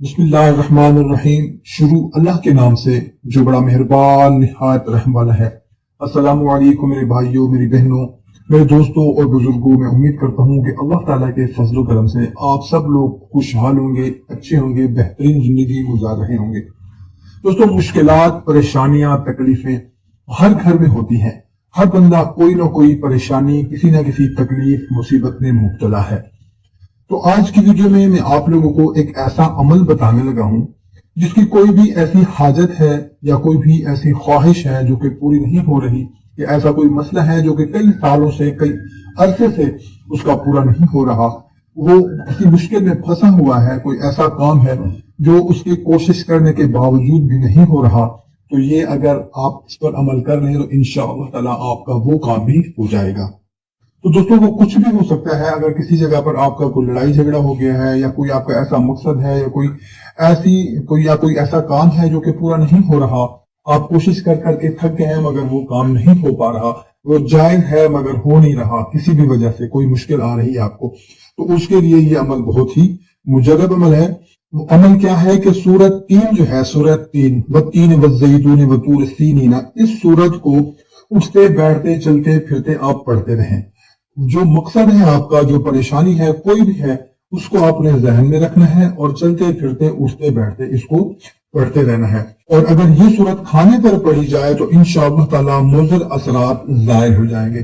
بسم اللہ الرحمن الرحیم۔ شروع اللہ کے نام سے جو بڑا مہربان نہایت رحم والا ہے۔ السلام علیکم میرے بھائیوں، میری بہنوں، میرے دوستوں اور بزرگوں۔ میں امید کرتا ہوں کہ اللہ تعالیٰ کے فضل و کرم سے آپ سب لوگ خوشحال ہوں گے، اچھے ہوں گے، بہترین زندگی گزار رہے ہوں گے۔ دوستوں، مشکلات، پریشانیاں، تکلیفیں ہر گھر میں ہوتی ہیں۔ ہر بندہ کوئی نہ کوئی پریشانی، کسی نہ کسی تکلیف، مصیبت میں مبتلا ہے۔ تو آج کی ویڈیو میں آپ لوگوں کو ایک ایسا عمل بتانے لگا ہوں جس کی کوئی بھی ایسی حاجت ہے یا کوئی بھی ایسی خواہش ہے جو کہ پوری نہیں ہو رہی، یا ایسا کوئی مسئلہ ہے جو کہ کئی سالوں سے، کئی عرصے سے اس کا پورا نہیں ہو رہا، وہ کسی مشکل میں پھنسا ہوا ہے، کوئی ایسا کام ہے جو اس کی کوشش کرنے کے باوجود بھی نہیں ہو رہا، تو یہ اگر آپ اس پر عمل کر لیں تو انشاءاللہ تعالیٰ آپ کا وہ کام بھی ہو جائے گا۔ تو دوستوں، وہ کچھ بھی ہو سکتا ہے۔ اگر کسی جگہ پر آپ کا کوئی لڑائی جھگڑا ہو گیا ہے، یا کوئی آپ کا ایسا مقصد ہے، یا کوئی ایسا کام ہے جو کہ پورا نہیں ہو رہا، آپ کوشش کر کر کے تھک گئے ہیں مگر وہ کام نہیں ہو پا رہا، وہ جائز ہے مگر ہو نہیں رہا، کسی بھی وجہ سے کوئی مشکل آ رہی ہے آپ کو، تو اس کے لیے یہ عمل بہت ہی مجرب عمل ہے۔ وہ عمل کیا ہے کہ سورت 3 جو ہے، سورت 3 وَالتِّينِ وَالزَّيْتُونِ وَطُورِ سِينِينَ، اس سورت کو اٹھتے بیٹھتے چلتے پھرتے آپ پڑھتے رہیں۔ جو مقصد ہے آپ کا، جو پریشانی ہے کوئی بھی ہے، اس کو آپ نے ذہن میں رکھنا ہے اور چلتے پھرتے اٹھتے بیٹھتے اس کو پڑھتے رہنا ہے۔ اور اگر یہ صورت کھانے پر پڑھی جائے تو انشاءاللہ تعالی مضر اثرات ظاہر ہو جائیں گے۔